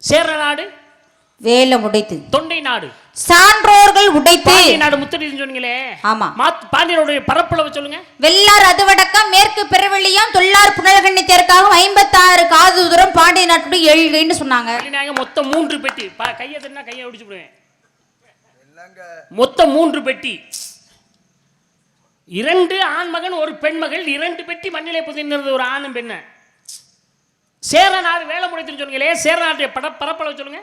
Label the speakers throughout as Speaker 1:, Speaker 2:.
Speaker 1: சேர நாடு
Speaker 2: வேலம் உடைத்து,
Speaker 1: தொண்டை நாடு
Speaker 2: சான்றோர்கள் உடைத்து,
Speaker 1: பாண்டிய நாடு முத்தடின்னு சொன்னீங்களே.
Speaker 2: ஆமா.
Speaker 1: பாண்டியனுடைய பரப்பளவு சொல்லுங்க.
Speaker 2: வெள்ளார் அதுவடக்கம், மேற்கு பெருவெளியம், தொல்லார் புனல்கண்ணி தெற்காகவும் 56 காது தூரம் பாண்டிய நாட்டுடைய எழ்கைன்னு சொன்னாங்க.
Speaker 1: மொத்தம் 3 பெட்டி. கையை தட்டினா கையை ஒடிச்சு விடுவேன். மொத்தம் 3 பெட்டி. 2 ஆண் மகன் 1 பெண் மகள். 2 பெட்டி மண்ணிலே புதைந்தது, ஒரு ஆணும் பெண்ண. சேர நாடு வேலை முடித்துன்னு சொன்னீங்களே, சேர நாட்டுடைய பரப்பளவு சொல்லுங்க.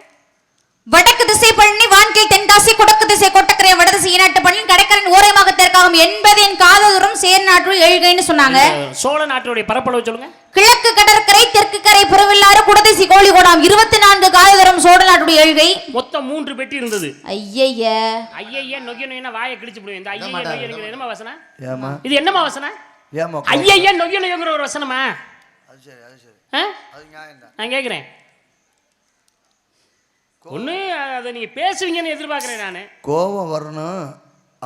Speaker 2: வடக்கு திசை பழனி, வான்கை தென்காசி, குடக்கு திசை கொட்டக்கரை, வடதிசை ஈனாட்டு பழனி, கடற்கரையின் ஓரமாக தெற்காகும் 80 காத தூரம் சேர நாட்டு எழுகைன்னு சொன்னாங்க.
Speaker 1: சோழ நாட்டுடைய பரப்பளவு சொல்லுங்க.
Speaker 2: கிழக்கு கடற்கரை, தெற்கு கரை, புறவில்லாறு, குடதிசை கோழிகோடாம் 24 காத தூரம் சோழ நாட்டுடைய எழுகை.
Speaker 1: மொத்தம் 3 பெட்டி இருந்தது.
Speaker 2: ஐயய்ய
Speaker 1: நொய்யனா வாயை கிழிச்சு போடுவேன். இந்த ஐயய்ய என்னமா வசனம்? இது என்னமா வசனம்? ஐயய்ய நொய்யங்கிற ஒரு வசனமா? நான் கேட்கிறேன். ஒண்ணு அதை நீங்க பேசுவீங்கன்னு எதிர்பார்க்கிறேன் நானு.
Speaker 3: கோபம் வரணும்,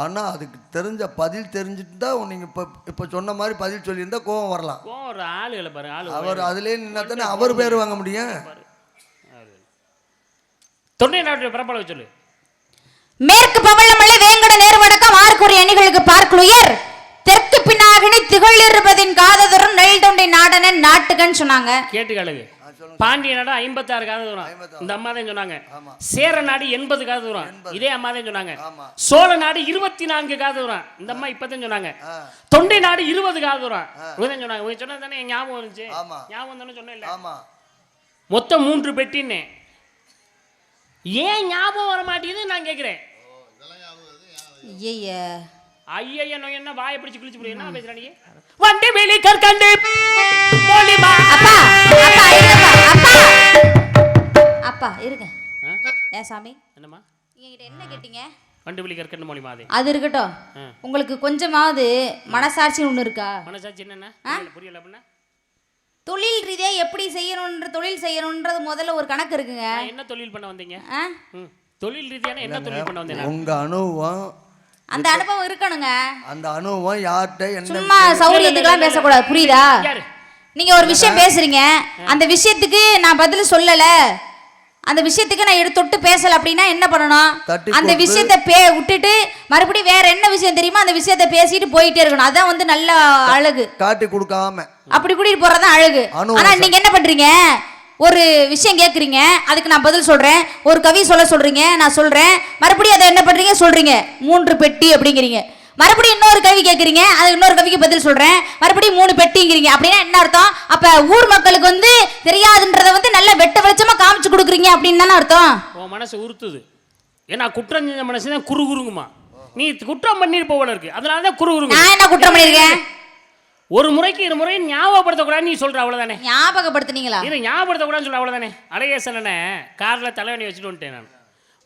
Speaker 3: ஆனா அதுக்கு தெரிஞ்ச பதில் தெரிஞ்சுட்டு தான் நீங்க இப்ப சொன்ன மாதிரி பதில் சொல்லியிருந்தா கோபம் வரலாம்.
Speaker 1: கோபம் ஒரு ஆளுகளை பாரு,
Speaker 3: அவர் அதுலேயே நின்னா தானே அவர் பேர் வாங்க முடியும்.
Speaker 1: தொண்டை நாட்டுடைய பரப்பளவு சொல்லு.
Speaker 2: மேற்கு பவளமலை, வேங்கட நேர்வடக்கம், 6 அணிகளுக்கு பார்க்குயர், தெற்கு பின்னாகினி திகழ் 20 காததுரம், நெல் தொண்டை நாடன நாட்டுகன்னு சொன்னாங்க.
Speaker 1: கேட்டுக்காளுங்க. பாண்டிய நாடு 56 காத தூரம், இந்த அம்மா தான் சொன்னாங்க. சேர நாடு 80 காத தூரம், இதே அம்மா தான் சொன்னாங்க. சோழ நாடு 24 காத தூரம், இந்த அம்மா இப்பதான் சொன்னாங்க. தொண்டை நாடு 20 காத தூரம் சொன்னாங்க. உங்க சொன்னது தானே ஞாபகம் இருந்துச்சு? ஞாபகம் தானே சொன்னேன். மொத்தம் 3 பெட்டின்னு ஏன் ஞாபகம் வர மாட்டேங்குது நான் கேட்கிறேன். ஐயா என்ன வாயை பிடிச்சு கிழிச்சு போடு. என்ன பேசுற நீ? வண்டி வெளி கற்கண்டு மொழிமா.
Speaker 2: அப்பா அப்பா இருங்கப்பா, அப்பா அப்பா இருங்க. ஏன் சாமி
Speaker 1: என்னம்மா
Speaker 2: என்கிட்ட என்ன கேட்டீங்க?
Speaker 1: வண்டி வெளி கற்கண்டு மொழிமா.
Speaker 2: அது இருக்கட்டும், உங்களுக்கு கொஞ்சமாவது மனசாட்சி ஒண்ணு இருக்கா?
Speaker 1: மனசாட்சி என்னன்னா புரியல அப்படின்னா?
Speaker 2: தொழில் ரீதியா எப்படி செய்யணும்ன்ற, தொழில் செய்யணும்ன்றது முதல்ல ஒரு கணக்கு இருக்குங்க.
Speaker 1: என்ன தொழில் பண்ண வந்தீங்க? தொழில் ரீதியான என்ன தொழில் பண்ண வந்தீங்க?
Speaker 3: உங்க அனுபவம்,
Speaker 2: அந்த அனுபவம் இருக்கணுங்க.
Speaker 3: அந்த அனுபவம் யார்கிட்ட என்ன?
Speaker 2: சும்மா சௌரியத்துக்குலாம் பேசக்கூடாது, புரியுதா? நீங்க ஒரு விஷயம் பேசுறீங்க, அந்த விஷயத்துக்கு நான் பதில் சொல்லல, அந்த விஷயத்துக்கு நான் எடுத்து பேசல அப்படின்னா என்ன பண்ணணும்? அந்த விஷயத்தை விட்டுட்டு மறுபடியும் வேற என்ன விஷயம் தெரியுமா அந்த விஷயத்தை பேசிட்டு போயிட்டே இருக்கணும். அதான் வந்து நல்ல அழகு.
Speaker 3: காட்டி கொடுக்காம
Speaker 2: அப்படி கூட்டிட்டு போறதான் அழகு. ஆனா நீங்க என்ன பண்றீங்க? ஒரு விஷயம் கேட்குறீங்க, அதுக்கு நான் பதில் சொல்றேன். ஒரு கவி சொல்றீங்க, நான் சொல்றேன். மறுபடியும் அதை என்ன பண்றீங்க? சொல்றீங்க 3 பெட்டி அப்படிங்கிறீங்க. மறுபடியும் இன்னொரு கவி கேட்குறீங்க, அதுக்கு இன்னொரு கவிக்கு பதில் சொல்றேன். மறுபடியும் 3 பெட்டிங்கிறீங்க. அப்படின்னா என்ன அர்த்தம்? அப்ப ஊர் மக்களுக்கு வந்து தெரியாதுன்றத வந்து நல்ல வெட்ட வெளிச்சமா காமிச்சு கொடுக்குறீங்க அப்படின்னு தானே அர்த்தம்.
Speaker 1: உன் மனசு உறுத்துது. ஏன்னா குற்றம் செஞ்ச மனசு தான் குறுகுறுங்குமா. நீ குற்றம் பண்ணிட்டு போல இருக்கு, அதனாலதான் குறுகுறுங்க.
Speaker 2: நான் என்ன குற்றம் பண்ணிருக்கேன்?
Speaker 1: ஒரு முறைக்கு 2 முறை ஞாபகப்படுத்தக்கூடாது நீ சொல்ற, அவ்வளவுதானே?
Speaker 2: ஞாபகப்படுத்தினீங்களா?
Speaker 1: இது ஞாபகப்படுத்தக்கூடாதுன்னு சொல்ற, அவ்வளவுதானே? அழகேசனே கார்ல தலைவணி வச்சுட்டு வந்துட்டேன் நான்.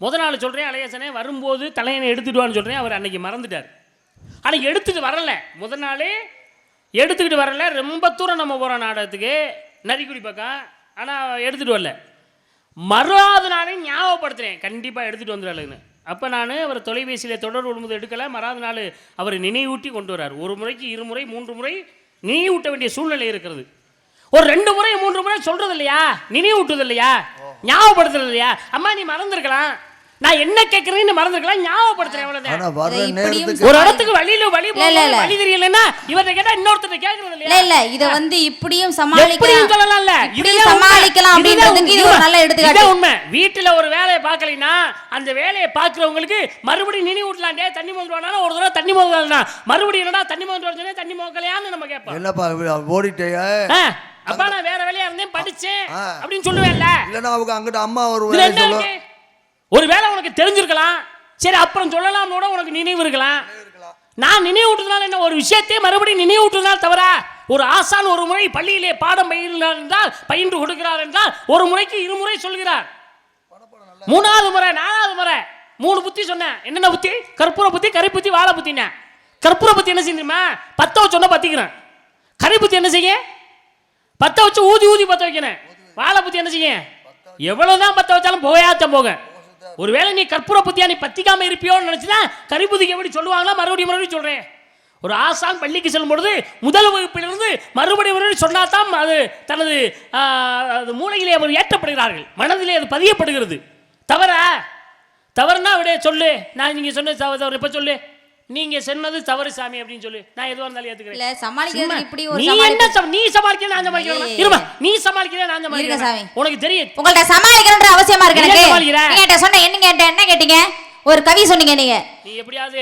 Speaker 1: முதல் நாள் சொல்றேன், அழகேசனே வரும்போது தலையணை எடுத்துடுவான்னு சொல்றேன். அவர் அன்னைக்கு மறந்துட்டார். ஆனால் எடுத்துட்டு வரல. முதல் நாளே எடுத்துக்கிட்டு வரல. ரொம்ப தூரம் நம்ம போகிறோம் நாடகத்துக்கு, நரிக்குடி பக்கம். ஆனால் எடுத்துகிட்டு வரல. மறாவது நாளே ஞாபகப்படுத்துகிறேன், கண்டிப்பாக எடுத்துகிட்டு வந்துடுறேன்னு. அப்போ நான் அவர் தொலைபேசியில் தொடர்பு கொள்ளும்போது எடுக்கலை. மறாவது நாள் அவர் நினைவூட்டி கொண்டு வர்றார். 1 முறைக்கு 2 முறை 3 முறை நினைவூட்ட வேண்டிய சூழ்நிலை இருக்கிறது. ஒரு 2 முறை 3 முறை சொல்கிறது இல்லையா, நினைவூட்டுறது இல்லையா, ஞாபகப்படுத்துறது இல்லையா? அம்மா நீ மறந்துருக்கலாம், நான் என்ன கேட்கறேன்னு மறந்துருக்கலாம், ஞாபகப்படுத்துறேன். ஒரு இடத்துக்கு வழி தெரியலன்னா இவர்கிட்ட கேட்டா இன்னொருத்தர் கேட்கறது இல்லையா?
Speaker 2: இல்ல இத வந்து இப்படியும் சமாளிக்கலாம் அப்படிங்கிறதுக்கு இது ஒரு நல்ல எடுத்துக்காட்டு.
Speaker 1: உண்மை. வீட்டுல ஒரு வேலையை பார்க்கலைன்னா அந்த வேலையை பார்க்கறவங்களுக்கு மறுபடியும் நினைவூட்டலாம். டே தண்ணி மோதுவானா, ஒரு தடவை தண்ணி மோதுவானா, மறுபடியும் என்னடா தண்ணி மோதுவானே, தண்ணி மோக்கலையான்னு நம்ம கேட்போம்.
Speaker 3: என்னப்பா ஓடிட்டேயா?
Speaker 1: அப்பா நான் வேற வேலையா இருந்தேன், படிச்சேன் அப்படின்னு சொல்லுவேன்ல.
Speaker 3: இல்லன்னா அவங்க அங்கிட்ட அம்மா ஒரு
Speaker 1: ஒரு வேலை உனக்கு தெரிஞ்சிருக்கலாம், சரி அப்புறம் சொல்லலாம், உனக்கு நினைவு இருக்கலாம். நான் நினைவூட்டுறதுனால என்ன, ஒரு விஷயத்தையே மறுபடியும் நினைவூட்டுறதுனால தவறா? ஒரு ஆசான் 1 முறை பள்ளியிலே பாடம் பயின்று கொடுக்கிறார் என்றால் 1 முறைக்கு 2 முறை சொல்கிறார். 3வது முறை 4வது முறை 3 புத்தி சொன்னேன். என்னென்ன புத்தி? கற்பூர புத்தி, கரி புத்தி, வாழை புத்தின. கற்பூர புத்தி என்ன செய்யுமா? 10 வச்சு சொன்ன பத்திக்கிறேன். கரி புத்தி என்ன செய்ய? 10 வச்சு ஊதி பத்த வைக்கிறேன். வாழை புத்தி என்ன செய்ய? எவ்வளவுதான் 10 வச்சாலும் போயாத்தான் போக. ஒருவேளை நீ கற்பூர புத்தியா நீ பத்திக்காம இருப்பியோன்னு நினைச்சுதான் கரிபுதிக்கு எப்படி சொல்லுவாங்களா? மறுபடியும் சொல்றேன். ஒரு ஆசான் பள்ளிக்கு செல்லும் பொழுது முதல் வகுப்பிலிருந்து மறுபடியும் சொன்னா தான் அது தனது அது மூளையிலே அவர் ஏற்றப்படுகிறார்கள், மனதிலே அது பதியப்படுகிறது. தவறுனா விட சொல்லு, நான் நீங்க சொன்னது தவறு, இப்ப சொல்லு நீங்க சொன்னது தவறு சாமி அப்படின்னு சொல்லு, நான் எதுவா இருந்தாலும் ஏத்துக்கிறேன். நீ என்ன நீ சமாளிக்க நான் சமாளிக்கிறேன், இருமா நீ சமாளிக்கிற நான் சமாளிக்கிறேன், உனக்கு தெரியும்
Speaker 2: உங்கள்ட்ட சமாளிக்கிறன்ற அவசியமா இருக்கு எனக்கு. நீங்க சொன்ன என்ன கேட்டீங்க, ஒரு கவி சொன்னீங்க நீங்க.
Speaker 1: நீ எப்படியாவது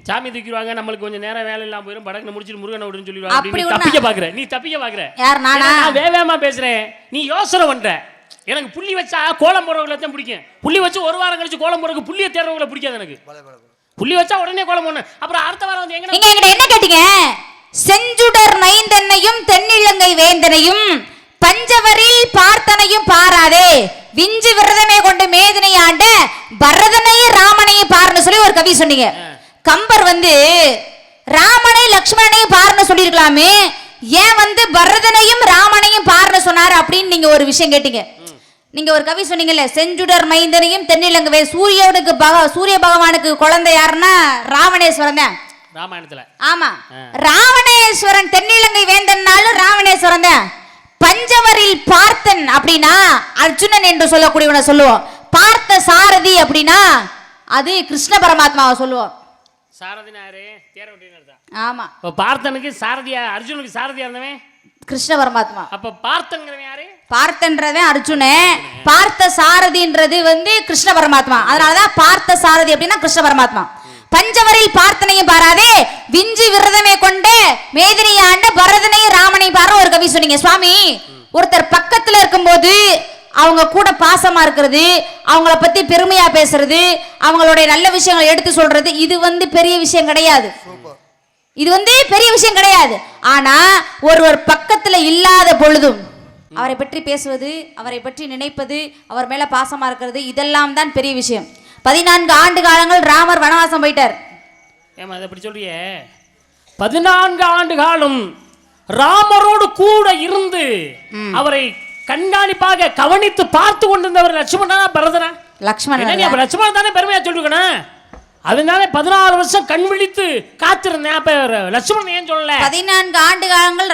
Speaker 1: சாமி தூக்கிடுவாங்க, நம்மளுக்கு கொஞ்சம் நேரம் வேலை இல்லாம போயிடும், படக்கு முடிச்சிட்டு முருகனை விடுன்னு சொல்லிடுவாங்க, தப்பிக்க பாக்குற நீ தப்பிக்க பாக்குற.
Speaker 2: யார் நானா?
Speaker 1: நான் வேகமா பேசுறேன், நீ யோசனை பண்ற. எனக்கு புள்ளி வச்சா கோலம் போடுறவங்களை தான் பிடிக்கும், புள்ளி வச்சு ஒரு வாரம் கழிச்சு கோலம் போடுறதுக்கு புள்ளியை தேடுறவங்களை பிடிக்காது எனக்கு. புள்ளி வச்சா உடனே கோலம் போடணும், அப்புறம் அடுத்த வாரம் வந்து
Speaker 2: நீங்க என்கிட்ட என்ன கேட்டீங்க, செஞ்சுடர் மைந்தனையும் தென்னிலங்கை வேந்தனையும் பஞ்சவரில் பார்த்தனையும் பாராதே விஞ்சு விரதமே கொண்டு மேதினை ஆண்ட பரதனையும் ராமனையும் பாருன்னு சொல்லி ஒரு கவி சொன்னீங்க. கம்பர் வந்து ராமனை லக்ஷ்மணனையும் பாருன்னு சொல்லிருக்கலாமே, ஏன் வந்து பரதனையும் ராமனையும் பாருன்னு சொன்னாரு அப்படின்னு நீங்க ஒரு விஷயம் கேட்டீங்க. நீங்க ஒரு கவி சொன்னீங்கல்ல, செஞ்சுடர் மைந்தனையும் தென்னிலங்கை சூரிய பகவானுக்கு குழந்தை யாருன்னா ராவணேஸ்வரன் தான்
Speaker 1: ராமாயணத்துல.
Speaker 2: ஆமா, ராவணேஸ்வரன் தென்னிலங்கை வேந்தன்னாலும் ராவணேஸ்வரன் தான். பஞ்சவரில் பார்த்தன் அப்படின்னா அர்ஜுனன் என்று சொல்லக்கூடியவனை சொல்லுவோம். பார்த்த சாரதி அப்படின்னா அது கிருஷ்ண பரமாத்மாவை சொல்லுவோம்.
Speaker 1: சாரதினாரு தேர விட்டுனதா.
Speaker 2: ஆமா,
Speaker 1: பார்த்தனுக்கு சாரதியா, அர்ஜுனுக்கு சாரதியா இருந்தவன்
Speaker 2: கிருஷ்ண பரமாத்மா.
Speaker 1: அப்ப பார்த்தங்கிறவன் யாரு?
Speaker 2: பார்த்தன்றவன் அர்ஜுனன், பார்த்த சாரதின்றது வந்து கிருஷ்ண பரமாத்மா. அதனாலதான் பார்த்த சாரதி அப்படின்னா கிருஷ்ண பரமாத்மா. பஞ்சவரில் பார்த்தனையும் பாராதே விஞ்சி விரதமே கொண்டு மேதினி ஆண்ட பரதனையும் ராமனையும் பாரு ஒரு கவி சொன்னீங்க. சுவாமி, ஒருத்தர் பக்கத்துல இருக்கும்போது அவங்க கூட பாசமா இருக்கிறது, அவங்கள பத்தி பெருமையா பேசுறது, அவங்களுடைய நல்ல விஷயங்களை எடுத்து சொல்றது, இது வந்து பெரிய விஷயம் கிடையாது. இது வந்து பெரிய விஷயம் கிடையாது. ஆனா ஒருவர் பக்கத்துல இல்லாத பொழுதும் அவரை பற்றி பேசுவது, அவரை பற்றி நினைப்பது, அவர் மேல பாசமா இருக்கிறது, இதெல்லாம் தான் பெரிய விஷயம். 14 ஆண்டு காலங்கள் ராமர் வனவாசம் போயிட்டார்.
Speaker 1: ஏமா அதை அப்படி சொல்றியே? 14 ஆண்டு காலம் ராமரோடு கூட இருந்து அவரை கண்காணிப்பாக கவனித்து பார்த்து கொண்டிருந்தவர் லட்சுமணனா பரதனா? லட்சுமணன். லட்சுமணன் தானே பெருமையா சொல்லிருக்கணும். அதனால 14 வருஷம் கண் விழித்து காத்திருந்தேன். அப்ப லட்சுமணன் ஏன் சொல்லல?
Speaker 2: 14 ஆண்டு காலங்கள்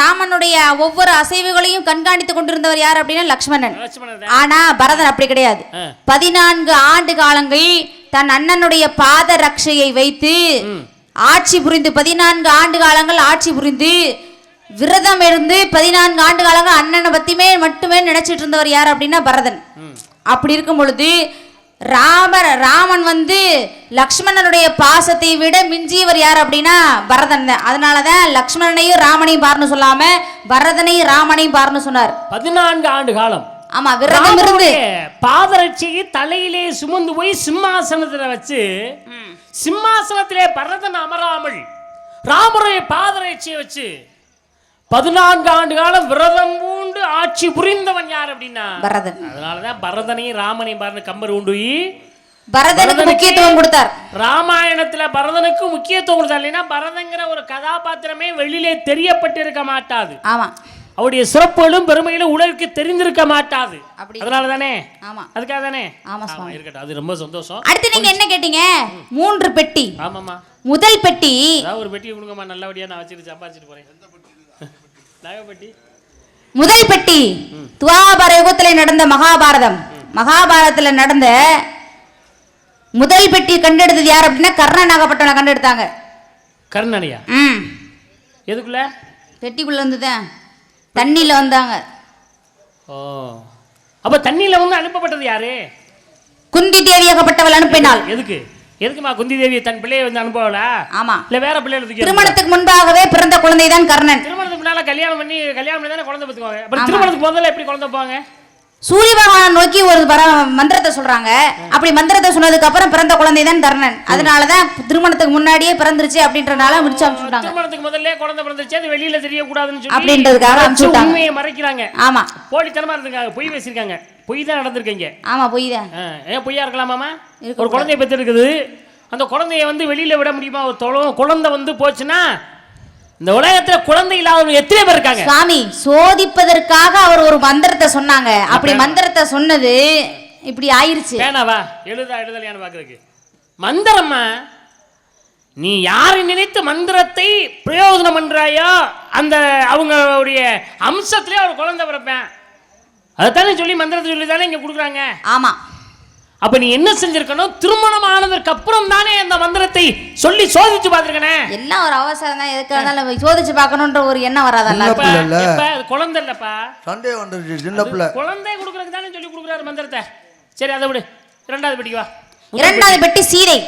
Speaker 2: ராமனுடைய ஒவ்வொரு அசைவுகளையும் கண்காணித்து கொண்டிருந்தவர் யார் அப்படின்னா லட்சுமணன். ஆனா பரதன் அப்படி கிடையாது. 14 ஆண்டு காலங்கள் தன் அண்ணனுடைய பாத ரட்சையை வைத்து ஆட்சி புரிந்து 14 ஆண்டு காலங்கள் ஆட்சி புரிந்து விரதம் இருந்து 14 ஆண்டு காலங்கள் அண்ணனை பத்தியுமே மட்டுமே நினைச்சிட்டு இருந்தவர் யார் அப்படின்னா பரதன். அப்படி இருக்கும் பொழுது ராமன் வந்து லக்ஷ்மணனுடைய பாசத்தை விட மிஞ்சியவர் யார் அப்படின்னா பரதன் தான். அதனாலதான் லக்ஷ்மணனையும் ராமனையும் பாருன்னு சொல்லாம பரதனையும் ராமனையும் பாருன்னு சொன்னார்.
Speaker 1: 14 ஆண்டு காலம்.
Speaker 2: ஆமா, விரதம் இருந்து
Speaker 1: பாதரட்சியை தலையிலே சுமந்து போய் சிம்மாசனத்துல வச்சு, சிம்மாசனத்திலே பரதன் அமராமல் ராமருடைய பாதரட்சியை வச்சு 14 ஆண்டு காலம் விரதம் பூண்டு ஆட்சி புரிந்தவன் யார் அப்படின்னா
Speaker 2: பரதன்.
Speaker 1: அதனாலதான் பரதனையும் ராமனையும் பாருங்க கம்பர் உண்டு
Speaker 2: பரதனுக்கு முக்கியத்துவம் கொடுத்தார்.
Speaker 1: ராமாயணத்துல பரதனுக்கு முக்கியத்துவம் கொடுத்தார். இல்லைன்னா பரதங்கிற ஒரு கதாபாத்திரமே வெளியிலே தெரியப்பட்டிருக்க மாட்டாது.
Speaker 2: ஆமா,
Speaker 1: அவருடைய சிறப்புகளும் பெருமைகளும் உலகிற்கு தெரிந்திருக்க மாட்டாது. அதனால தானே?
Speaker 2: ஆமா,
Speaker 1: அதுக்காக தானே?
Speaker 2: ஆமா சுவாமி,
Speaker 1: இருக்கட்டும், அது ரொம்ப சந்தோஷம்.
Speaker 2: அடுத்து நீங்க என்ன கேட்டீங்க? 3 பெட்டி.
Speaker 1: ஆமாமா,
Speaker 2: முதல் பெட்டி
Speaker 1: ஒரு பெட்டி கொடுங்கம்மா, நல்லபடியா நான் வச்சுட்டு சம்பாதிச்சுட்டு போறேன்.
Speaker 2: முதல் பெட்டி துவாபர யுகத்திலே நடந்த மகாபாரதம். மகாபாரதத்துல நடந்த முதல் பெட்டி கண்டெடுத்தது யார் அப்படின்னா கர்ணனாகப்பட்டவனை கண்டெடுத்தாங்க.
Speaker 1: கர்ணனையா? எதுக்குள்ள?
Speaker 2: பெட்டிக்குள்ள இருந்துதான் தண்ணியில வந்தாங்க.
Speaker 1: ஓ, அப்ப தண்ணியில வந்து அனுப்பப்பட்டது யாரு? குந்தி
Speaker 2: தேவியாகப்பட்டவள் அனுப்பினாள்.
Speaker 1: எதுக்குமா குந்தி தேவி தன் பிள்ளையை வந்து அனுப்பவளா?
Speaker 2: ஆமா,
Speaker 1: இல்ல வேற பிள்ளைகளுக்கு?
Speaker 2: திருமணத்துக்கு முன்பாகவே பிறந்த குழந்தை தான் கர்ணன்.
Speaker 1: திருமணத்துக்கு முன்னால கல்யாணம் பண்ணி தானே குழந்தை பெற்றுக்குவாங்க. அப்புறம் திருமணத்துக்கு முதல்ல எப்படி குழந்தை போவாங்க?
Speaker 2: சூரிய பகவானை நோக்கி ஒரு மந்திரத்தை சொல்றாங்க. அப்படி மந்திரத்தை சொன்னதுக்கு அப்புறம் பிறந்த குழந்தை தான் கர்ணன். அதனாலதான் திருமணத்துக்கு முன்னாடியே பிறந்துருச்சு அப்படின்றனால முடிச்சு அனுப்பிச்சுட்டாங்க.
Speaker 1: திருமணத்துக்கு முதல்ல குழந்தை பிறந்துச்சு, அது வெளியில தெரியக்கூடாதுன்னு சொல்லி
Speaker 2: அப்படின்றதுக்காக அனுப்பிச்சுட்டாங்க.
Speaker 1: உண்மையை மறைக்கிறாங்க.
Speaker 2: ஆமா,
Speaker 1: போலித்தனமா இருக்காங்க, பொய் பேசிருக்காங்க. பொய் தான் நடந்திருக்கீங்க.
Speaker 2: ஆமா, பொய் தான்.
Speaker 1: ஏன் பொய்யா இருக்கலாமாமா? ஒரு குழந்தைய பெற்று இருக்குது, அந்த குழந்தைய வந்து வெளியில விட முடியுமா? ஒரு குழந்தை வந்து போச்சுன்னா இந்த உலகத்துல குழந்தை இல்லாதவங்க எத்தனை பேர் இருக்காங்க?
Speaker 2: சுவாமி, சோதிப்பதற்காக அவர் ஒரு மந்திரத்தை சொன்னாங்க. அப்படி மந்திரத்தை சொன்னது இப்படி ஆயிருச்சு.
Speaker 1: வேணாவா எழுதலையான்னு பாக்குறதுக்கு மந்திரமா நீ யாரை நினைத்து மந்திரத்தை பிரயோஜனம் பண்றாயோ அந்த அவங்களுடைய அம்சத்திலே ஒரு குழந்தை பிறப்பேன் அதைத்தானே சொல்லி மந்திரத்தை சொல்லி தானே இங்க கொடுக்குறாங்க.
Speaker 2: ஆமா.
Speaker 1: அப்ப நீ என்ன செஞ்சிருக்கணும்? திருமணம் ஆனதற்கு அப்புறம் தானே அந்த மந்திரத்தை சொல்லி சோதிச்சு பார்த்திருக்கனே.
Speaker 2: எல்லாம் ஒரு அவசரம் தான், எதுக்கு இருந்தாலும் சோதிச்சு பார்க்கணுன்ற ஒரு எண்ணம் வராதல்ல.
Speaker 1: குழந்தை இல்லப்பா,
Speaker 3: சண்டே வந்துருச்சு. சின்ன பிள்ளை
Speaker 1: குழந்தை கொடுக்கறதுக்கு தானே சொல்லி கொடுக்குறாரு மந்திரத்தை. சரி அதை விடு, இரண்டாவது பெட்டிக்கு வா.
Speaker 2: இரண்டாவது பெட்டி சீதை.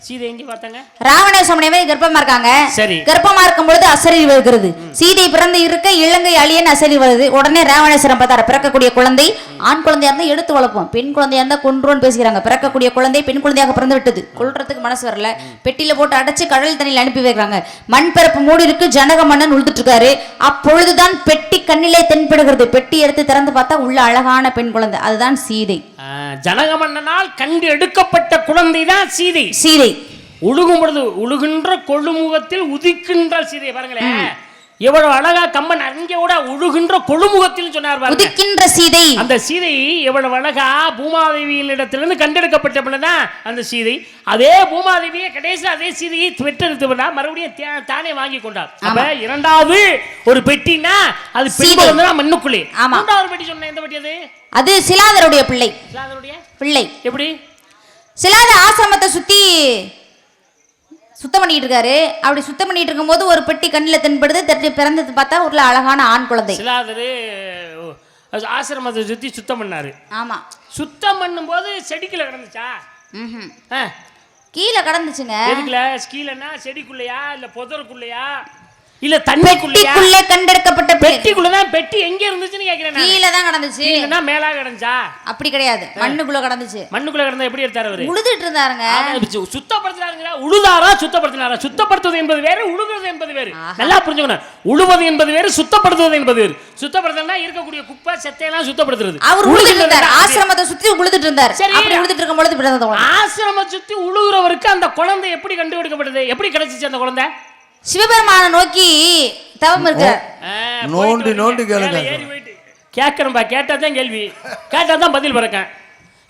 Speaker 1: சீதை எங்க பார்த்தாங்க?
Speaker 2: ராவணேஸ்வரனே கர்ப்பமா இருக்காங்க.
Speaker 1: சரி.
Speaker 2: கர்ப்பமா இருக்கும் பொழுது அசரீரி வருகிறது. சீதை பிறந்து இருக்க இலங்கை அழியன் அசரீரி வருது. உடனே ராவணேஸ்வரன் பார்த்தாரு, பிறக்கக்கூடிய குழந்தை ஆண் குழந்தையா இருந்தா எடுத்து வளர்ப்போம், பெண் குழந்தையா இருந்தா கொன்றுன்னு பேசுகிறாங்க. பிறக்கக்கூடிய குழந்தை பெண் குழந்தையாக பிறந்து விட்டது. கொல்றதுக்கு மனசு வரல, பெட்டியில போட்டு அடைச்சு கடல் தண்ணியில் அனுப்பி வைக்கிறாங்க. மண் பரப்பு மூடி இருக்கு, ஜனக மன்னன் உழுதுட்டு இருக்காரு. அப்பொழுதுதான் பெட்டி கண்ணிலே தென்படுகிறது. பெட்டி எடுத்து திறந்து பார்த்தா உள்ள அழகான பெண் குழந்தை, அதுதான் சீதை.
Speaker 1: ஜனக மன்னனால் கண்டு எடுக்கப்பட்ட குழந்தை தான் சீதை.
Speaker 2: சீதை
Speaker 1: உழுகும் பொழுது உழுகின்ற கொழுமுகத்தில் உதிக்கின்ற சீதை. பாருங்களேன் எவ்வளவு அழகா கம்பன் அங்கோட உழுகின்ற கொழுமுகத்தில் சொன்னார்.
Speaker 2: உதிக்கின்ற சீதை,
Speaker 1: அந்த சீதை எவ்வளவு அழகா பூமாதேவியின் இடத்திலிருந்து கண்டெடுக்கப்பட்ட பிள்ளைதான் அந்த சீதை. அதே பூமாதேவியை கடைசியில் அதே சீதையை பெற்றெடுத்து விட மறுபடியும் தானே வாங்கி கொண்டார். அப்ப இரண்டாவது ஒரு பெட்டினா அது மண்ணுக்குள்ளே. மூன்றாவது பெட்டி சொன்ன எந்த பெட்டி?
Speaker 2: அது சிலாதருடைய பிள்ளை.
Speaker 1: சிலாதருடைய
Speaker 2: பிள்ளை
Speaker 1: எப்படி?
Speaker 2: சிலாதர் ஆசிரமத்தை சுத்தி சுத்தம் பண்ணிட்டு இருக்காரு. அப்படி சுத்தம் பண்ணிட்டு இருக்கும் போது ஒரு பெட்டி கண்ணில் தென்படுது. தட்டி பிறந்தது பார்த்தா ஒரு அழகான ஆண் குழந்தை.
Speaker 1: சிலாதரு ஆசிரமத்தை சுத்தி சுத்தம் பண்ணாரு.
Speaker 2: ஆமா.
Speaker 1: சுத்தம் பண்ணும் போது செடிக்குள்ள கிடந்துச்சா?
Speaker 2: கீழே கிடந்துச்சுங்க.
Speaker 1: எதுக்குல? கீழேன்னா செடிக்குள்ளையா இல்ல புதருக்குள்ளையா இல்ல தண்ணிக்குள்ளையா?
Speaker 2: கண்டெடுக்கப்பட்ட
Speaker 1: பெட்டிக்குள்ளதான். பெட்டி எங்க இருந்துச்சுன்னு கேக்குறேன்.
Speaker 2: கீழே தான் கிடந்துச்சு.
Speaker 1: இல்லன்னா மேலா கிடந்துச்சா?
Speaker 2: அப்படி கிடையாது, மண்ணுக்குள்ள கிடந்துச்சு.
Speaker 1: மண்ணுக்குள்ள கிடந்தா எப்படி எடுத்தாரு அவரு?
Speaker 2: உழுதுட்டு இருந்தாருங்க.
Speaker 1: சுத்தப்படுத்தினாருங்க. உழுதாரா சுத்தப்படுத்தினாரா? சுத்தப்படுத்துவது என்பது வேறு, உழுகிறது என்பது வேறு. நல்லா புரிஞ்சுக்கணும். உழுவது என்பது வேறு, சுத்தப்படுத்துவது என்பது வேறு. சுத்தப்படுத்தினா இருக்கக்கூடிய குப்பை செத்தையெல்லாம் சுத்தப்படுத்துறது.
Speaker 2: அவர் உழுதுட்டு இருந்தார், ஆசிரமத்தை சுத்தி உழுதுட்டு இருந்தார். அப்படி உழுதுட்டு இருக்கும் பொழுது
Speaker 1: ஆசிரமத்தை சுத்தி உழுகிறவருக்கு அந்த குழந்தை எப்படி கண்டுபிடிக்கப்பட்டது? எப்படி கிடைச்சிச்சு அந்த குழந்தை?
Speaker 2: சிவபெருமான நோக்கி தவம் இருக்கிறார்.
Speaker 3: நோண்டி நோண்டி கேளுங்க.
Speaker 1: கேட்கறம்பா, கேட்டாதான் கேள்வி, கேட்டாதான் பதில் பிறக்கேன்.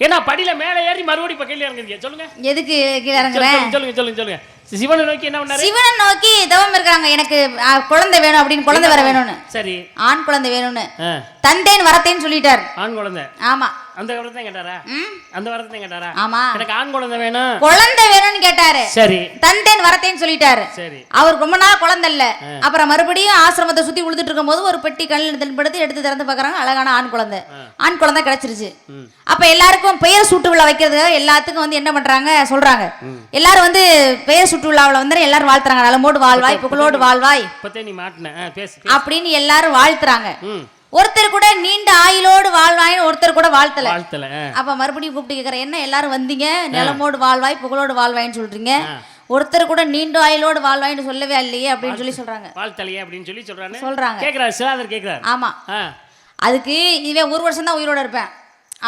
Speaker 1: ஏன்னா படியில மேல ஏறி மறுபடியும் இப்ப கீழே இறங்குறீங்க. சொல்லுங்க
Speaker 2: எதுக்கு கீழே இறங்குறேன்?
Speaker 1: சொல்லுங்க சொல்லுங்க சொல்லுங்க. சிவனை நோக்கி என்ன பண்ணாரு?
Speaker 2: சிவனை நோக்கி தவம் இருக்காங்க. எனக்கு குழந்தை வேணும் அப்படின்னு, குழந்தை வர வேணும்னு.
Speaker 1: சரி.
Speaker 2: ஆண் குழந்தை வேணும்னு தந்தேன் வரத்தேன்னு சொல்லிட்டார்.
Speaker 1: ஆண் குழந்தை.
Speaker 2: ஆமா.
Speaker 1: அந்த வரத்தை கேட்டாரா? அந்த வரத்தை கேட்டாரா?
Speaker 2: ஆமா.
Speaker 1: எனக்கு ஆண் குழந்தை வேணும்,
Speaker 2: குழந்தை வேணும்னு கேட்டாரு.
Speaker 1: சரி.
Speaker 2: தந்தேன் வரத்தேன்னு சொல்லிட்டாரு.
Speaker 1: சரி.
Speaker 2: அவர் ரொம்ப நாள் குழந்தை இல்ல. அப்புறம் மறுபடியும் ஆசிரமத்தை சுத்தி உழுதுட்டு இருக்கும் போது ஒரு பெட்டி கல்லில் தென்படுத்தி எடுத்து திறந்து பாக்குறாங்க. அழகான ஆண் குழந்தை. ஆண் குழந்தை கிடைச்சிருச்சு. அப்ப எல்லாருக்கும் பெயர் சூட்டு விழா வைக்கிறதுக்காக எல்லாத்துக்கும் வந்து என்ன பண்றாங்க சொல்றாங்க. எல்லாரும் வந்து பெயர் சூட்டு விழாவில் வந்து எல்லாரும் வாழ்த்துறாங்க. நலமோடு வாழ்வாய், புகழோடு வாழ்வாய் அப்படின்னு எல்லாரும் வாழ்த்துறாங்க. ஒருத்தர் கூட நீண்ட ஆயுளோடு வாழ்வாயின்னு ஒருத்தர் கூட வாழ்த்தல. அப்ப மறுபடியும் கூப்பிட்டு கேக்குற, என்ன எல்லாரும் வந்தீங்க நலமோடு வாழ்வாய் புகழோடு வாழ்வாயின்னு சொல்றீங்க, ஒருத்தர் கூட நீண்ட ஆயுளோடு வாழ்வாயின்னு சொல்லவே இல்லையே அப்படின்னு சொல்லி சொல்றாங்க.
Speaker 1: வாழ்த்தலையே அப்படின்னு சொல்லி
Speaker 2: சொல்றாங்க.
Speaker 1: கேக்குறாரு சிலாதர் கேக்குறாரு.
Speaker 2: ஆமா. அதுக்கு இவன் ஒரு வருஷம் தான் உயிரோட இருப்பேன்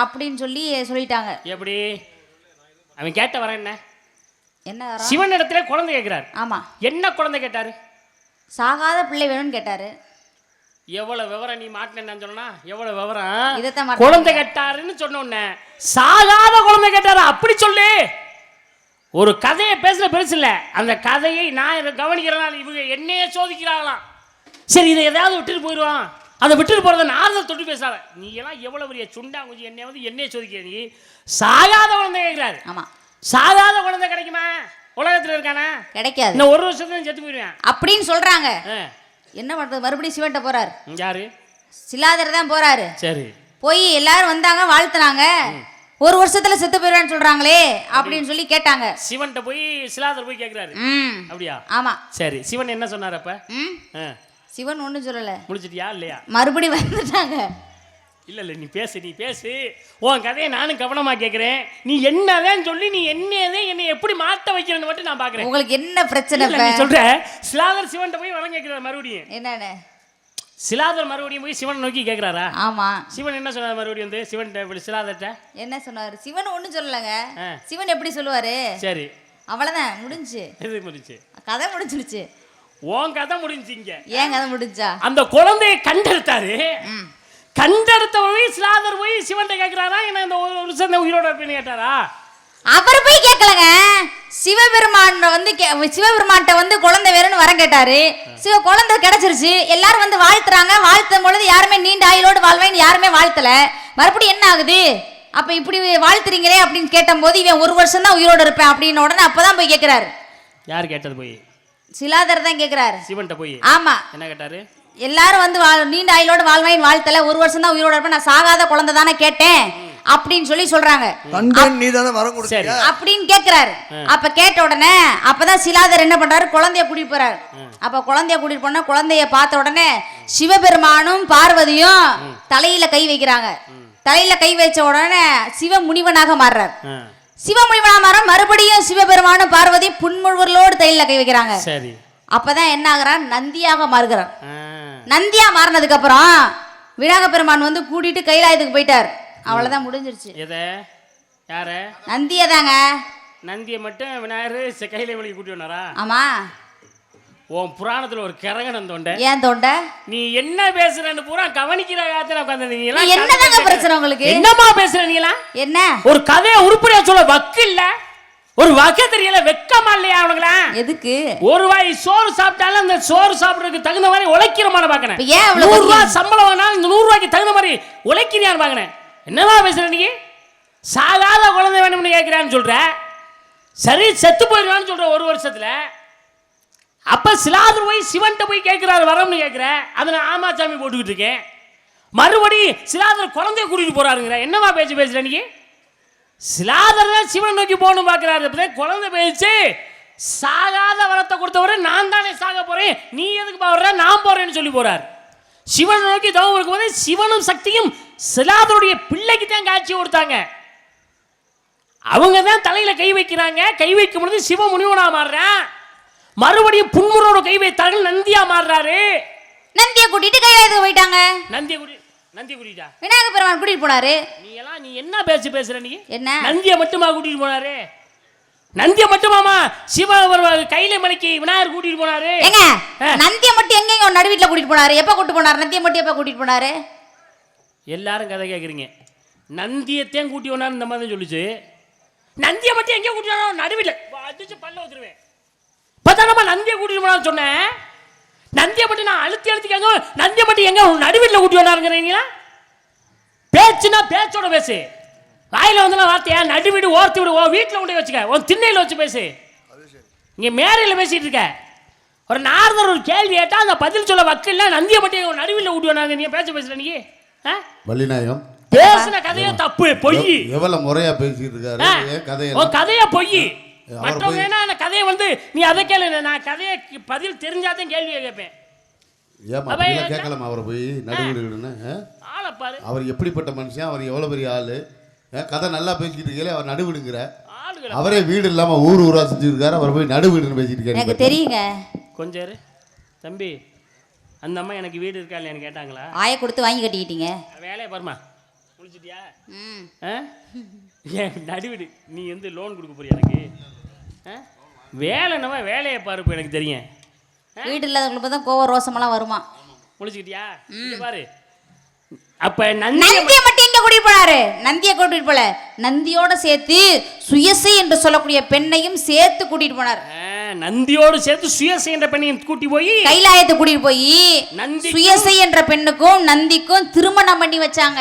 Speaker 2: அப்படின்னு சொல்லி சொல்லிட்டாங்க.
Speaker 1: எப்படி? அவன் கேட்ட வர என்ன?
Speaker 2: என்ன
Speaker 1: சிவன் இடத்துல குழந்தை கேட்கிறார்.
Speaker 2: ஆமா. என்ன
Speaker 1: குழந்தை கேட்டாரு?
Speaker 2: சாகாத பிள்ளை வேணும்னு கேட்டாரு.
Speaker 1: எவ்வளவு விவரம் நீ மாட்டினேன்னு சொன்னா? எவ்வளவு விவரம்? குழந்தை கேட்டாருன்னு சொன்ன உடனே சாகாத குழந்தை கேட்டாரு அப்படி சொல்லு. ஒரு கதையை பேசுற பெருசு இல்ல, அந்த கதையை நான் கவனிக்கிறனால இவங்க என்னையே சோதிக்கிறாங்களாம். சரி இதை ஏதாவது விட்டுட்டு போயிடுவான், அதை விட்டுட்டு போறத நாரத தொட்டு பேசாத. நீ எல்லாம் எவ்வளவு பெரிய சுண்டா குஞ்சி என்னைய வந்து என்னையே சோதிக்கிற. நீ சாகாத குழந்தை கேட்கிறாரு.
Speaker 2: ஆமா.
Speaker 1: சாகாத குழந்தை கிடைக்குமா உலகத்துல? இருக்கானா?
Speaker 2: கிடைக்காது.
Speaker 1: இன்னும் ஒரு வருஷத்துல செத்து போயிடுவேன்
Speaker 2: அப்படின்னு சொல்றாங்க. என்ன பண்றது? மறுபடியும் சிவன்ட்ட போறாரு.
Speaker 1: யாரு?
Speaker 2: சிலாதர் தான் போறாரு.
Speaker 1: சரி.
Speaker 2: போய் எல்லாரும் வந்தாங்க, வாழ்த்துனாங்க. ஒரு வருஷத்துல செத்து போயிடுவேன்னு சொல்றாங்களே அப்படின்னு சொல்லி கேட்டாங்க.
Speaker 1: சிவன்ட்ட போய் சிலாதர் போய் கேக்குறாரு. அப்படியா?
Speaker 2: ஆமா.
Speaker 1: சரி. சிவன் என்ன சொன்னார் அப்ப?
Speaker 2: சிவன் ஒண்ணும் சொல்லல.
Speaker 1: முடிச்சிட்டியா இல்லையா?
Speaker 2: மறுபடியும் வந்துட்டாங்க.
Speaker 1: இல்ல இல்ல நீ பேசு. உன் கதையை நானும் கவனமா கேட்கிறேன். நீ என்னதான் சொல்லி நீ என்னை எப்படி மாட்ட வைக்கிறேன்னு மட்டும் நான் பாக்குறேன்.
Speaker 2: உங்களுக்கு என்ன பிரச்சனை?
Speaker 1: நீ சொல்ற சிலாதர் சிவன்ட்ட போய் வரம் கேட்கிறார் மறுபடியும்.
Speaker 2: என்னன்னு?
Speaker 1: சிலாதர் மறுபடியும் போய் சிவன் நோக்கி கேட்கிறாரா?
Speaker 2: ஆமா.
Speaker 1: சிவன் என்ன சொன்னார் மறுபடியும் வந்து சிவன்ட்ட சிலாதர்ட்ட?
Speaker 2: என்ன சொன்னாரு? சிவன் ஒண்ணும் சொல்லலங்க. சிவன் எப்படி சொல்லுவாரு?
Speaker 1: சரி.
Speaker 2: அவ்வளவுதான், முடிஞ்சு.
Speaker 1: எது முடிஞ்சு?
Speaker 2: கதை முடிஞ்சிருச்சு.
Speaker 1: உன் கதை முடிஞ்சிங்க.
Speaker 2: ஏன் கதை முடிஞ்சா?
Speaker 1: அந்த குழந்தையை கண்டெடுத்தாரு. கண்டெடுத்த போய் சிலாதர் போய் சிவன்ட்ட கேட்கிறாரா, என்ன இந்த ஒரு வருஷம் உயிரோட இருப்பேன்னு கேட்டாரா?
Speaker 2: அவர் போய் கேட்கலங்க. சிவபெருமான் வந்து சிவபெருமான்கிட்ட வந்து குழந்தை வேணும்னு வரம் கேட்டாரு. குழந்தை கிடைச்சிருச்சு. எல்லாரும் வந்து வாழ்த்துறாங்க. வாழ்த்தும் பொழுது யாருமே நீண்ட ஆயுளோடு வாழ்வேன்னு யாருமே வாழ்த்தல. மறுபடியும் என்ன ஆகுது? அப்ப இப்படி வாழ்த்துறீங்களே அப்படின்னு கேட்டபோது இவன் 1 வருஷம் தான் உயிரோடு இருப்பேன் அப்படின்னு உடனே அப்பதான் போய் கேட்கிறாரு.
Speaker 1: யார் கேட்டது போய்?
Speaker 2: சிலாதர் தான் கேட்கிறாரு
Speaker 1: சிவன்கிட்ட போய்.
Speaker 2: ஆமா.
Speaker 1: என்ன கேட்டாரு?
Speaker 2: எல்லாரும் வந்து நீண்ட ஆயுளோடு வாழ்வேன் வாழ்த்தல, 1 வருஷம் தான் உயிரோடு இருப்பேன், நான் சாகாத குழந்தை தானே கேட்டேன் அப்படின்னு சொல்றாங்க. அப்படின்னு கேக்குறாரு. அப்ப கேட்ட உடனே அப்பதான் சிலாதர் என்ன பண்றாரு? குழந்தைய கூட்டிட்டு போறாரு. அப்ப குழந்தைய கூட்டிட்டு போனா குழந்தைய பார்த்த உடனே சிவபெருமானும் பார்வதியும் தலையில கை வைக்கிறாங்க. தலையில கை வச்ச உடனே சிவ முனிவனாக மாறுறார். சிவமுனிவனாக மாற மறுபடியும் சிவபெருமானும் பார்வதி புன்முழுவர்களோடு தலையில கை வைக்கிறாங்க. அப்பதான் என்ன ஆகுறான்? நந்தியாக மாறுகிறார். நந்தியா மாறினதுக்கு அப்புறம் விநாயக பெருமான் வந்து கூட்டிட்டு கைலாயத்துக்கு போயிட்டார். அவ்வளவுதான் முடிஞ்சிருச்சு.
Speaker 1: எதை? யார?
Speaker 2: நந்திய தாங்க.
Speaker 1: நந்தியை மட்டும் விநாயகர் கையில வழி கூட்டி வந்தாரா?
Speaker 2: ஆமா.
Speaker 1: உன் புராணத்துல ஒரு கிரகணம் தொண்டை.
Speaker 2: ஏன் தொண்டை?
Speaker 1: நீ என்ன பேசுறன்னு பூரா கவனிக்கிற காலத்துல உட்கார்ந்தீங்களா?
Speaker 2: என்னதாங்க பிரச்சனை உங்களுக்கு?
Speaker 1: என்னமா பேசுறீங்களா? என்ன ஒரு கதையை உருப்படியா சொல்ல வக்கு இல்ல? ஒரு வகை தெரியல, வெக்கமா இல்லையா அவனுங்களா? எதுக்கு? ஒரு வாய் சோறு சாப்பிட்டாலும் அந்த சோறு சாப்பிடுறதுக்கு தகுந்த மாதிரி உழைக்கிறமான பாக்கணும். 100 ரூபாய் சம்பளம் வேணாலும் இந்த 100 ரூபாய்க்கு தகுந்த மாதிரி உழைக்கிறியான்னு பாக்கணும். என்னவா பேசுற நீ? சாகாத குழந்தை வேணும்னு கேட்கிறான்னு சொல்ற. சரி செத்து போயிடுவான்னு சொல்ற 1 வருஷத்துல. அப்ப சிலாதர் போய் சிவன்கிட்ட போய் கேட்கிறாரு வரம்னு கேட்கிற. அதை நான் ஆமாச்சாமி போட்டுக்கிட்டு இருக்கேன். மறுபடி சிலாதர் குழந்தைய கூட்டிட்டு போறாருங்கிற. என்னவா பேச்சு பேசுற நீ? சிலாதர் தான் சிவன் நோக்கி போகணும் பார்க்கிறாரு. குழந்தை பேச்சு சாகாத வரத்தை கொடுத்தவரை நான் தானே சாக போறேன், நீ எதுக்கு போற, நான் போறேன்னு சொல்லி போறார். சிவன் நோக்கி தவம் இருக்கும்போது சிவனும் சக்தியும் சிலாதருடைய பிள்ளைக்கு தான் காட்சி கொடுத்தாங்க. அவங்க தான் தலையில கை வைக்கிறாங்க. கை வைக்கும் பொழுது சிவ முனிவனா மாறுறான். மறுபடியும் புன்முரோட கை வைத்தார்கள். நந்தியா மாறுறாரு. நந்தியை கூட்டிட்டு கைலாயத்துக்கு போயிட்டாங்க. நந்திய கூட்டிட்டா விநாயக பெருமான் கூட்டிட்டு போனாரு. நீ என்ன பேசுற நீ? என்ன நந்திய மட்டுமா கூட்டிட்டு போனாரு? நந்திய மட்டுமாமா சிவ கையில மலைக்கு விநாயகர் கூட்டிட்டு போனாரு. ஏங்க நந்திய மட்டும் எங்க நடுவீட்ல கூட்டிட்டு போனாரு? எப்ப கூட்டிட்டு போனாரு? நந்திய மட்டும் எப்ப கூட்டிட்டு போனாரு? எல்லாரும் கதை கேக்குறீங்க. நந்தியத்தையும் கூட்டி போனாரு இந்த மாதிரி சொல்லிச்சு. நந்திய மட்டும் எங்க கூட்டிட்டு போனாரு? நடுவீட்ல அடிச்சு பல்ல ஊத்துருவேன். பத்தானமா நந்திய கூட்டிட்டு போனான்னு சொன்னேன். நந்திய மட்டும் நான் அழுத்தி கேங்க. நந்திய மட்டும் எங்க நடுவீட்ல கூட்டி வந்தாருங்கிறீங்களா? பேச்சுனா பேச்சோட பேசு. வாயில வந்து வார்த்தையா நடுவீடு ஓர்த்தி விடு. வீட்டில் கொண்டு வச்சுக்க. உன் திண்ணையில் வச்சு பேசு. இங்க மேரையில் பேசிட்டு இருக்க. ஒரு நாரதர் ஒரு கேள்வி கேட்டா அந்த பதில் சொல்ல வக்கில்ல. நந்திய மட்டும் நடுவீட்ல கூட்டி வந்தாங்க. நீ பேசுற நீ வள்ளிநாயகம் பேசுன கதையே தப்பு, பொய். எவ்வளவு முறையா பேசிட்டு இருக்காரு. கதையா பொய். மற்றவங்க என்ன கதையை வந்து நீ அதை கேளு. நான் கதையை பதில் தெரிஞ்சாதான் கேள்வியை கேட்பேன். கேட்கலாம். அவரை போய் நடுவிடுன்னு ஆளப்பாரு. அவர் எப்படிப்பட்ட மனுஷன், அவர் எவ்வளவு பெரிய ஆளு. கதை நல்லா பேசிக்கிட்டு இருக்கீங்களே, அவர் நடுவிடுங்கிற. அவரே வீடு இல்லாம ஊரா செஞ்சிருக்காரு. அவர் போய் நடுவிடுன்னு பேசிட்டு இருக்காரு. எனக்கு தெரியுங்க. கொஞ்சம் தம்பி, அந்த அம்மா எனக்கு வீடு இருக்கா இல்லையான்னு கேட்டாங்களா? ஆய கொடுத்து வாங்கி கட்டிக்கிட்டீங்க. வேலையை பாருமா முடிச்சிட்டியா? ஏன் நடுவிடு? நீ வந்து லோன் கொடுக்க போறியா எனக்கு? வேலைன்னவா வேலையை பாருப்ப. எனக்கு தெரியும். வீடு இல்லாதவங்களுக்கு தான் கோவம் ரோசமெல்லாம் வருமா? முடிச்சுக்கிட்டியா? பாரு. அப்ப நந்தியை மட்டும் எங்க கூட்டிட்டு போனாரு? நந்தியை கூட்டிட்டு போல, நந்தியோட சேர்த்து சுயசை என்று சொல்லக்கூடிய பெண்ணையும் சேர்த்து கூட்டிட்டு போனார். நந்தியோடு சேர்த்து சுயசை என்ற பெண்ணையும் கூட்டி போய் கைலாயத்தை கூட்டிட்டு போய் நந்தி சுயசை என்ற பெண்ணுக்கும் நந்திக்கும் திருமணம் பண்ணி வச்சாங்க.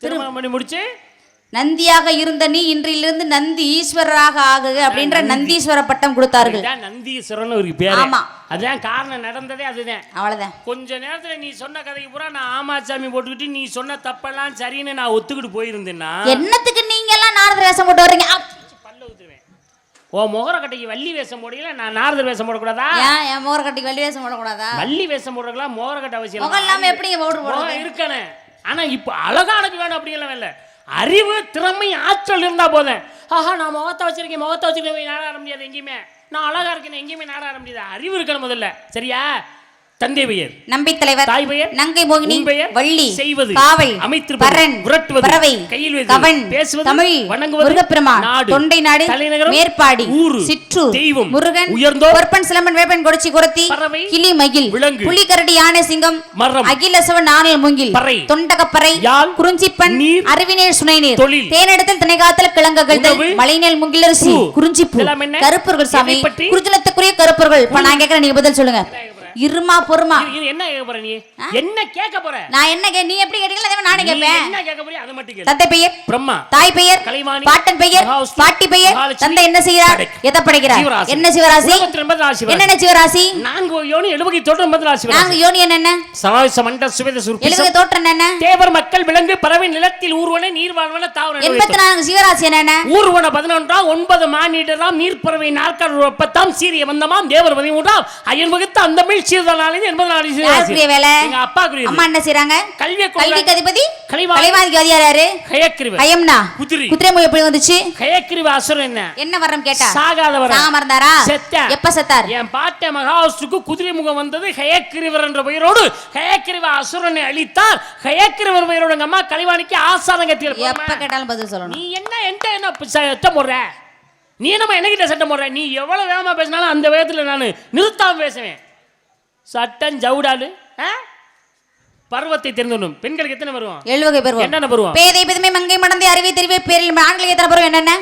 Speaker 1: திருமணம் பண்ணி முடிச்சு நந்தியாக இருந்த நீ இன்றிலிருந்து நந்தி ஈஸ்வரராக ஆகு அப்படின்ற நந்தீஸ்வர பட்டம் கொடுத்தார்கள். நந்தீஸ்வரன் ஒரு பேர். ஆமா, அதுதான் காரணம். நடந்ததே அதுதான். அவ்வளவுதான். கொஞ்ச நேரத்துல நீ சொன்ன கதைக்கு பூரா நான் ஆமாச்சாமி போட்டுக்கிட்டு நீ சொன்ன தப்பெல்லாம் சரின்னு நான் ஒத்துக்கிட்டு போயிருந்தேன்னா என்னத்துக்கு நீங்க எல்லாம் நாரதர் வேஷம் போட்டு வர்றீங்க? பல்ல ஊத்துவேன். ஓ முகர கட்டைக்கு வள்ளி வேஷம் போடுறீங்களா? நான் நாரதர் வேஷம் போடக்கூடாதா? என் முகர கட்டைக்கு வள்ளி வேஷம் போடக்கூடாதா? வள்ளி வேஷம் போடுறதுலாம் முகர கட்டை அவசியம் முகம் இல்லாம எப்படி போடுறது? இருக்கனே. ஆனா இப்ப அழகானது வேணும் அப்படியெல்லாம் இல்லை. அறிவு, திறமை, ஆற்றல் இருந்தா போதும். ஆஹா நான் முகத்தை வச்சிருக்கேன் நாட ஆட முடியாது எங்கேயுமே. நான் அழகா இருக்கேன் எங்கேயுமே நாட ஆட முடியாது. அறிவு இருக்கணும் முதல்ல. சரியா? தந்தை பெயர்
Speaker 2: நம்பி தலைவர்,
Speaker 1: தாய் பெயர்
Speaker 2: நங்கை மோகினி,
Speaker 1: உன் பெயர்
Speaker 2: வள்ளி,
Speaker 1: செய்வது,
Speaker 2: காவல்,
Speaker 1: அமைத்திருப்பது,
Speaker 2: பரன்,
Speaker 1: விரட்டுவது,
Speaker 2: பறவை,
Speaker 1: கையில் வைப்பது,
Speaker 2: கவன்,
Speaker 1: பேசுவது,
Speaker 2: தமிழ்,
Speaker 1: வணங்குவது,
Speaker 2: முருகப்பெருமான்,
Speaker 1: நாடு,
Speaker 2: தொண்டை நாடு,
Speaker 1: தலைநகரம்,
Speaker 2: மேற்பாடி,
Speaker 1: ஊரு,
Speaker 2: சிற்றூர்,
Speaker 1: தெய்வம்,
Speaker 2: முருகன்,
Speaker 1: உயர்ந்தோர்,
Speaker 2: பொற்பன், சிலம்பன், வேப்பன், கொடிச்சி, குரத்தி,
Speaker 1: பறவை,
Speaker 2: கிளி, மகிழ்,
Speaker 1: விலங்கு,
Speaker 2: புலி, கரடி, யானை, சிங்கம்,
Speaker 1: மரம்,
Speaker 2: அகிலசவன், நாணல், மூங்கில்,
Speaker 1: பறை,
Speaker 2: தொண்டகப்பறை,
Speaker 1: யாழ்,
Speaker 2: குறிஞ்சிப்பண்,
Speaker 1: நீர்,
Speaker 2: அறிவினேர், சுனைநீர்,
Speaker 1: தொழில்,
Speaker 2: தேனெடுத்தல், திணைகாத்தல், கிழங்ககழ்தல்,
Speaker 1: உணவு,
Speaker 2: மலைநெல், முங்கிலரிசி,
Speaker 1: பூ,
Speaker 2: குறிஞ்சிப்பூ,
Speaker 1: இதெல்லாம் என்ன?
Speaker 2: கருப்பர்கள் சாமி,
Speaker 1: எதைப் பற்றி?
Speaker 2: குருஜலத்துக்குரிய கருப்பர்கள். இப்ப நான் கேட்கறேன், நீங்க பதில் சொல்லுங்க. இருமா பொறுமா.
Speaker 1: இது என்ன கேட்க போற நீ? என்ன கேட்க போற?
Speaker 2: நான் என்ன நீ எப்படி கேட்டீங்களோ அதே மாதிரி நானே
Speaker 1: நீ
Speaker 2: கேட்பேன்.
Speaker 1: என்ன கேட்க போறியோ அதை மட்டும் கேளு.
Speaker 2: தந்தை பெயர்,
Speaker 1: பிரம்மா,
Speaker 2: தாய் பெயர்,
Speaker 1: கலைவாணி,
Speaker 2: பாட்டன் பெயர்,
Speaker 1: மகாவிஷ்ணு,
Speaker 2: பாட்டி பெயர்,
Speaker 1: மகாலட்சுமி,
Speaker 2: தந்தை என்ன செய்கிறார்,
Speaker 1: படைக்கு.
Speaker 2: எதை படைக்கிறார்,
Speaker 1: ஜீவராசி.
Speaker 2: என்ன சிவராசி,
Speaker 1: 29 ராசி.
Speaker 2: என்னென்ன சிவராசி,
Speaker 1: 4 யோனி 70 தோற்றம் 9 ராசி.
Speaker 2: நான்கு யோனி என்னென்ன,
Speaker 1: சமாவிச மண்ட சுவேத
Speaker 2: 70
Speaker 1: சுருப்பிசம்,
Speaker 2: தோற்றம் என்ன,
Speaker 1: தேவர் மக்கள் விலங்கு பறவை நிலத்தில் ஊர்வன நீர் வாழ்வன தாவர
Speaker 2: 84 சிவராசி என்னென்ன,
Speaker 1: ஊர்வன 11 9 மானிடராம் நீர்ப்பறவை நாற்கால் ஒப்பத்தாம் சீரிய வந்தமாம் தேவர் 13 அயன் வகுத்த அந்த தமிழ் சீர்தனாலின் 84 சிவராசி.
Speaker 2: வேலை
Speaker 1: எங்க அப்பாக்குரிய
Speaker 2: அம்மா என்ன செய்றாங்க,
Speaker 1: கல்விக்கு
Speaker 2: அதிபதி,
Speaker 1: கலைவாணி,
Speaker 2: கலைவாணிக்கு அதிகாரி யாரு,
Speaker 1: ஹயக்கிரிவ,
Speaker 2: அயம்னா
Speaker 1: குதிரை,
Speaker 2: குதிரை மூவி எப்படி வந்துச்சு,
Speaker 1: ஹயக்கிரிவ அசுரன் என்ன
Speaker 2: வரம் கேட்டா,
Speaker 1: சாகாத வரம்.
Speaker 2: சாக மறந்தாரா,
Speaker 1: செத்தார்.
Speaker 2: எப்ப செத்தார்,
Speaker 1: என் பாட்ட மகாவிஷ்ணுக்கு குதிரை முகம் வந்தது. ஹயக்கிரிவர் என்ற பெயரோடு ஹயக்கிரிவ அசுரனை அழித்தார். ஹயக்கிரிவர் பெயரோடு எங்க அம்மா கலைவாணிக்கு ஆசாரம் கத்தியல்.
Speaker 2: எப்ப கேட்டாலும் பதில் சொல்லணும்.
Speaker 1: நீ என்ன சட்டம் போடுற? நீ என்னமா என்கிட்ட சட்டம் போடுற? நீ எவ்வளவு வேகமா பேசினாலும் அந்த வேகத்துல நான் நிறுத்தாம பேசுவேன். சட்டம் ஜவுடாலு பருவத்தை தெரிந்துடும். பெண்களுக்கு எத்தனை பருவம்? 7 வகை பருவம். என்னென்ன பருவம்? பேதை, பெதுமை, மங்கை, மடந்தை, அறிவை, தெரிவை, பேரில், ஆண்களுக்கு எத்தனை பருவம் என்னென்ன?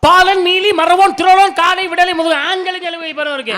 Speaker 1: பாலன், நீலி, மரவோன், திரோலோன், காலை, விடலை முதல் ஆண்களுக்கு 7 வகை பருவம் இருக்கு.